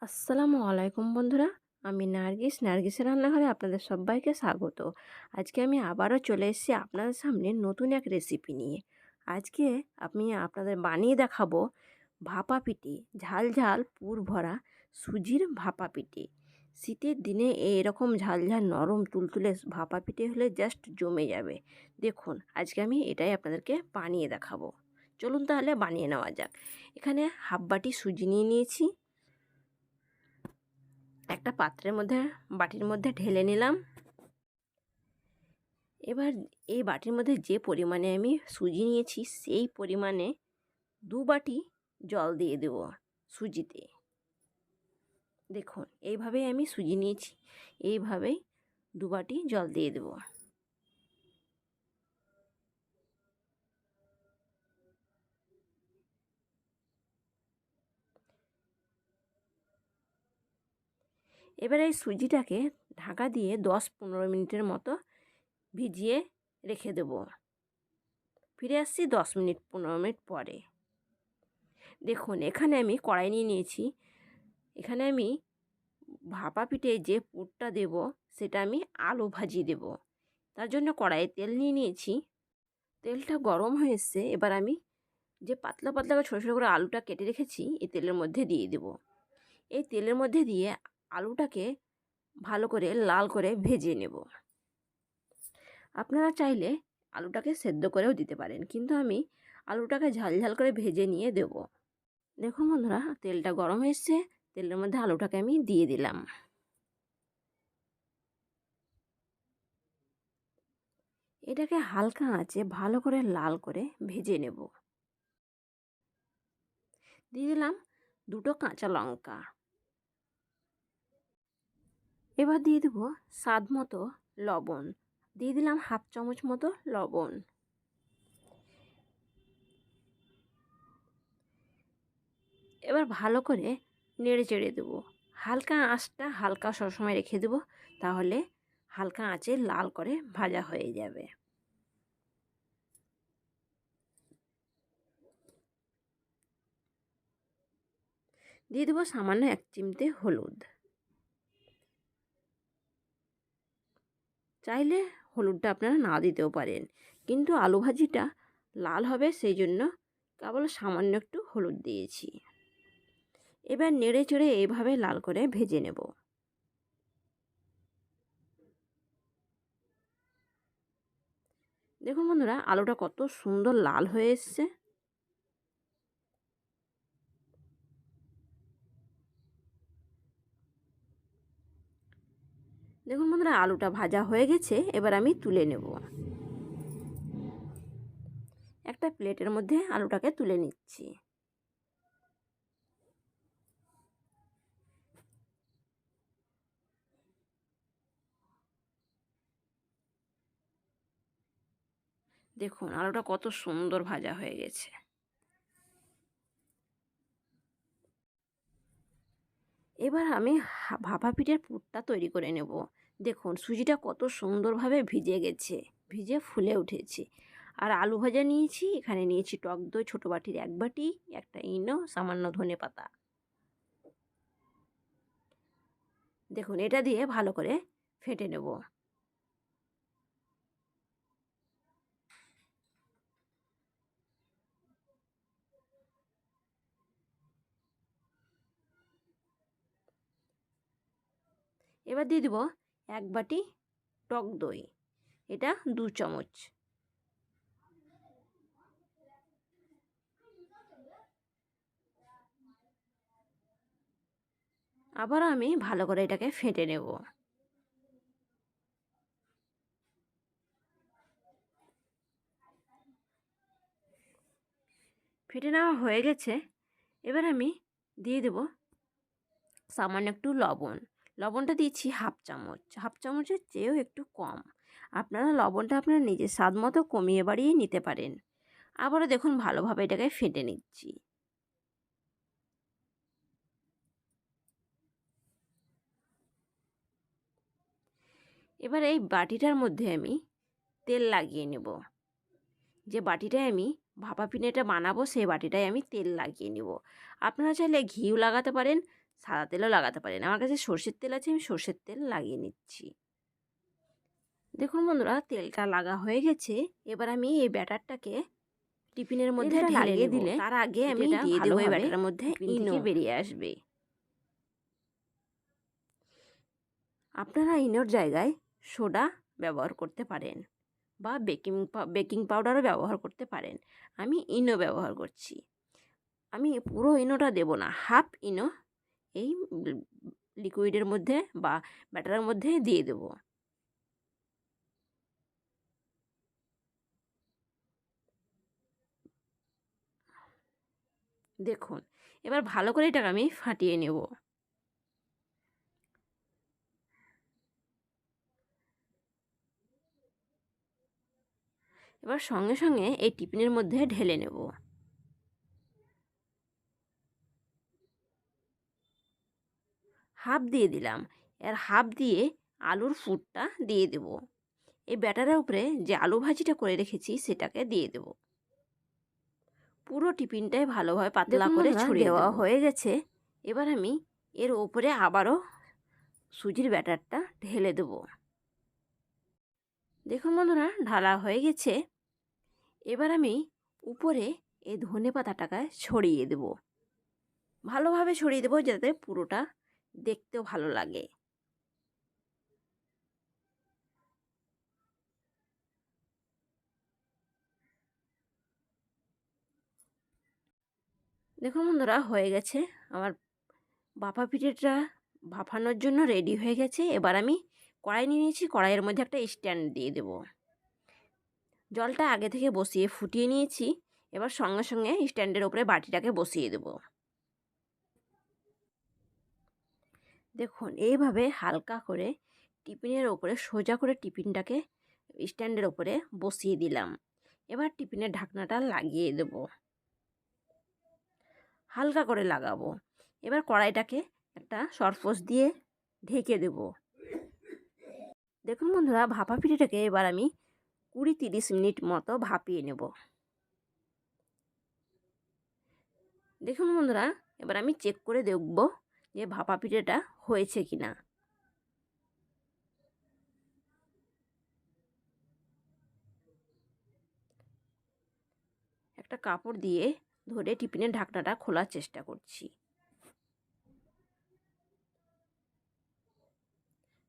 আসসালামু আলাইকুম বন্ধুরা। আমি নার্গিসের রান্নাঘরে আপনাদের সবাইকে স্বাগত। আজকে আমি আবারও চলে এসেছি আপনাদের সামনে নতুন এক রেসিপি নিয়ে। আজকে আমি আপনাদের বানিয়ে দেখাবো ভাপা পিঠে, ঝাল ঝাল পুর ভরা সুজির ভাপা পিঠে। শীতের দিনে এরকম ঝাল ঝাল নরম তুলতুলে ভাপা পিঠে হলে জাস্ট জমে যাবে। দেখুন আজকে আমি এটাই আপনাদেরকে বানিয়ে দেখাবো। চলুন তাহলে বানিয়ে নেওয়া যাক। এখানে হাফ বাটি সুজি নিয়ে নিয়েছি, একটা বাটির মধ্যে ঢেলে নিলাম। এবার এই বাটির মধ্যে যে পরিমাণে আমি সুজি নিয়েছি সেই পরিমাণে 2 বাটি জল দিয়ে দেব সুজিতে। দেখুন এইভাবেই আমি সুজি নিয়েছি, এইভাবেই 2 বাটি জল দিয়ে দেব। এবার এই সুজিটাকে ঢাকা দিয়ে 10-15 মিনিটের মতো ভিজিয়ে রেখে দেব। ফিরে আসছি 10-15 মিনিট পরে। দেখুন এখানে আমি কড়াই নিয়ে নিয়েছি। এখানে আমি ভাপা পিঠে যে পুরটা দেব সেটা আমি আলু ভাজিয়ে দেব। তার জন্য কড়াইয়ে তেল নিয়ে নিয়েছি। তেলটা গরম হয়ে এসছে। এবার আমি যে পাতলা পাতলা করে ছোটো ছোটো করে আলুটা কেটে রেখেছি এই তেলের মধ্যে দিয়ে দেব। এই তেলের মধ্যে দিয়ে আলুটাকে ভালো করে লাল করে ভেজে নেব। আপনারা চাইলে আলুটাকে সেদ্ধ করেও দিতে পারেন, কিন্তু আমি আলুটাকে ঝাল ঝাল করে ভেজে নিয়ে দেব। দেখুন বন্ধুরা, তেলটা গরম হয়ে এসছে। তেলের মধ্যে আলুটাকে আমি দিয়ে দিলাম। এটাকে হালকা আঁচে ভালো করে লাল করে ভেজে নেব। দিয়ে দিলাম 2 কাঁচা লঙ্কা। এবার দিয়ে দেব স্বাদ মতো লবণ। দিয়ে দিলাম হাফ চামচ মতো লবণ। এবার ভালো করে নেড়ে চেড়ে দেবো। হালকা আঁচটা হালকা সবসময় রেখে দেবো, তাহলে হালকা আঁচে লাল করে ভাজা হয়ে যাবে। দিয়ে দেবো সামান্য 1 চিমটে হলুদ। চাইলে হলুদটা আপনারা না দিতেও পারেন, কিন্তু আলু ভাজিটা লাল হবে সেই জন্য কেবল সামান্য একটু হলুদ দিয়েছি। এবার নেড়ে চেড়ে এইভাবে লাল করে ভেজে নেব। দেখুন বন্ধুরা, আলুটা কত সুন্দর লাল হয়ে এসছে। দেখুন বন্ধুরা, আলুটা ভাজা হয়ে গেছে। এবার আমি তুলে নেব। একটা প্লেটের মধ্যে আলুটাকে তুলে নিচ্ছি। দেখুন আলুটা কত সুন্দর ভাজা হয়ে গেছে। এবার আমি ভাপা পিঠের পুরটা তৈরি করে নেব। দেখুন সুজিটা কত সুন্দরভাবে ভিজে গেছে, ভিজে ফুলে উঠেছে। আর আলু ভাজা নিয়েছি, এখানে নিয়েছি টক দই ছোটো বাটির 1 বাটি, একটা ইনো, সামান্য ধনেপাতা। দেখুন এটা দিয়ে ভালো করে ফেটে নেব। এবার দিয়ে দেবো 1 বাটি টক দই, এটা 2 চামচ। আবার আমি ভালো করে এটাকে ফেটে নেব। ফেটে নেওয়া হয়ে গেছে। এবার আমি দিয়ে দেব সামান্য একটু লবণ। লবণটা দিয়েছি হাফ চামচ, হাফ চামচের চেয়েও একটু কম। আপনারা লবণটা আপনার নিজের স্বাদ মতো কমিয়ে বাড়িয়ে নিতে পারেন। আবারও দেখুন ভালোভাবে এটাকে ফেটে নিচ্ছি। এবার এই বাটিটার মধ্যে আমি তেল লাগিয়ে নেব। যে বাটিটায় আমি ভাপা পিঠেটা বানাবো সেই বাটিটায় আমি তেল লাগিয়ে নেব। আপনারা চাইলে ঘিও লাগাতে পারেন, সাদা তেলও লাগাতে পারেন। আমার কাছে সর্ষের তেল আছে, আমি সর্ষের তেল লাগিয়ে নিচ্ছি। দেখুন বন্ধুরা, তেলটা লাগা হয়ে গেছে। এবার আমি এই ব্যাটারটাকে টিফিনের মধ্যে ঢেলে দিলে তার আগে আমি দিয়ে দেবো এই ব্যাটারের মধ্যে ইনো বেরিয়ে আসবে। আপনারা ইনোর জায়গায় সোডা ব্যবহার করতে পারেন বা বেকিং পাউডারও ব্যবহার করতে পারেন। আমি ইনো ব্যবহার করছি। আমি পুরো ইনোটা দেব না, হাফ ইনো এই লিকুইডের মধ্যে বা ব্যাটারের মধ্যে দিয়ে দেব। দেখুন, এবার ভালো করে এটাকে আমি ফাটিয়ে নেব। এবার সঙ্গে সঙ্গে এই টিফিনের মধ্যে ঢেলে নেব। হাফ দিয়ে দিলাম, এর হাফ দিয়ে আলুর ফুটটা দিয়ে দেব। এই ব্যাটারের উপরে যে আলু ভাজিটা করে রেখেছি সেটাকে দিয়ে দেব। পুরো টিফিনটাই ভালোভাবে পাতলা করে ছড়িয়ে দেওয়া হয়ে গেছে। এবার আমি এর ওপরে আবারও সুজির ব্যাটারটা ঢেলে দেব। দেখুন বন্ধুরা, ঢালা হয়ে গেছে। এবার আমি উপরে এই ধনেপাতাটাকে ছড়িয়ে দেব। ভালোভাবে ছড়িয়ে দেব যাতে পুরোটা দেখতেও ভালো লাগে। দেখুন বন্ধুরা, হয়ে গেছে। আমার ভাপা পিঠেটা ভাপানোর জন্য রেডি হয়ে গেছে। এবার আমি কড়াই নিয়ে নিয়েছি, কড়াইয়ের মধ্যে একটা স্ট্যান্ড দিয়ে দেব। জলটা আগে থেকে বসিয়ে ফুটিয়ে নিয়েছি। এবার সঙ্গে সঙ্গে স্ট্যান্ডের ওপরে বাটিটাকে বসিয়ে দেব। দেখুন, এইভাবে হালকা করে টিফিনের ওপরে সোজা করে টিফিনটাকে স্ট্যান্ডের ওপরে বসিয়ে দিলাম। এবার টিফিনের ঢাকনাটা লাগিয়ে দেব, হালকা করে লাগাবো। এবার কড়াইটাকে একটা সরফোস দিয়ে ঢেকে দেব। দেখুন বন্ধুরা, ভাপা পিঠেটাকে এবার আমি 20-30 মিনিট মতো ভাপিয়ে নেব। দেখুন বন্ধুরা, এবার আমি চেক করে দেখব যে ভাপা পিঠেটা হয়েছে কিনা। একটা কাপড় দিয়ে ধরে টিফিনের ঢাকনাটা খোলার চেষ্টা করছি।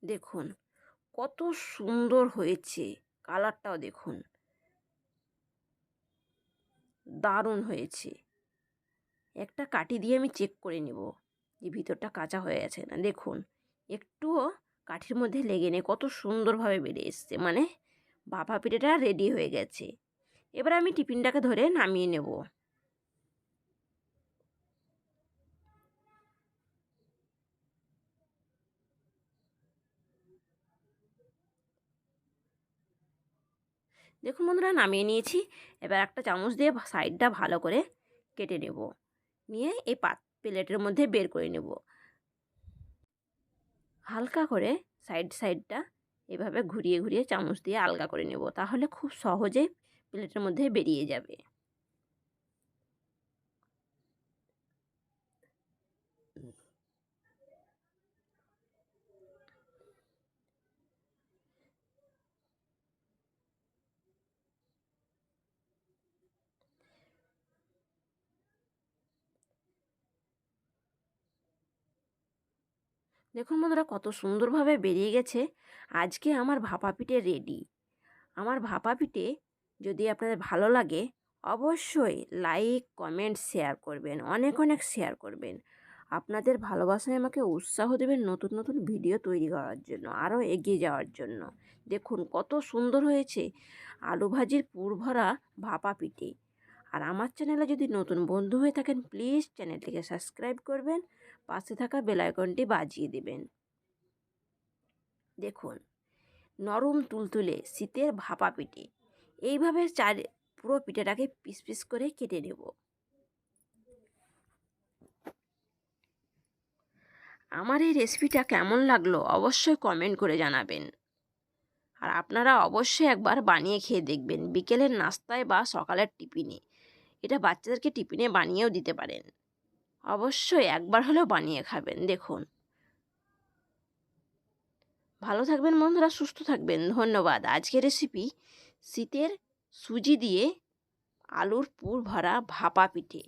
দেখুন কত সুন্দর হয়েছে, কালারটাও দেখুন দারুণ হয়েছে। একটা কাঠি দিয়ে আমি চেক করে নেব যে ভিতরটা কাঁচা হয়ে আছে না। দেখুন, একটুও কাঠির মধ্যে লেগে নেই, কত সুন্দরভাবে বেরিয়ে এসছে। মানে ভাপা পিঠেটা রেডি হয়ে গেছে। এবার আমি টিফিনটাকে ধরে নামিয়ে নেব। দেখুন বন্ধুরা, নামিয়ে নিয়েছি। এবার একটা চামচ দিয়ে সাইডটা ভালো করে কেটে নেব, নিয়ে এই প্লেটের মধ্যে বের করে নেব। হালকা করে সাইডটা এভাবে ঘুরিয়ে ঘুরিয়ে চামচ দিয়ে আলগা করে নেব, তাহলে খুব সহজেই প্লেটের মধ্যে বেরিয়ে যাবে। দেখুন বন্ধুরা, কত সুন্দরভাবে বেরিয়ে গেছে। আজকে আমার ভাপা পিঠে রেডি। আমার ভাপা পিঠে যদি আপনাদের ভালো লাগে অবশ্যই লাইক, কমেন্ট, শেয়ার করবেন, অনেক অনেক শেয়ার করবেন। আপনাদের ভালোবাসায় আমাকে উৎসাহ দেবেন নতুন নতুন ভিডিও তৈরি করার জন্য, আরও এগিয়ে যাওয়ার জন্য। দেখুন কত সুন্দর হয়েছে আলু ভাজির পুর ভরা ভাপা পিঠে। আর আমার চ্যানেলে যদি নতুন বন্ধু হয়ে থাকেন প্লিজ চ্যানেলটিকে সাবস্ক্রাইব করবেন, পাশে থাকা বেল আইকনটি বাজিয়ে দেবেন। দেখুন নরম তুলতুলে শীতের ভাপা পিঠে। এইভাবে পুরো পিঠেটাকে পিস পিস করে কেটে নেব। আমার এই রেসিপিটা কেমন লাগলো অবশ্যই কমেন্ট করে জানাবেন। আর আপনারা অবশ্যই একবার বানিয়ে খেয়ে দেখবেন বিকেলের নাস্তায় বা সকালের টিফিনে। এটা বাচ্চাদেরকে টিফিনে বানিয়েও দিতে পারেন, অবশ্যই একবার হলেও বানিয়ে খাবেন। দেখুন, ভালো থাকবেন বন্ধুরা, সুস্থ থাকবেন। ধন্যবাদ। আজকের রেসিপি শীতের সুজি দিয়ে আলুর পুর ভরা ভাপা পিঠে।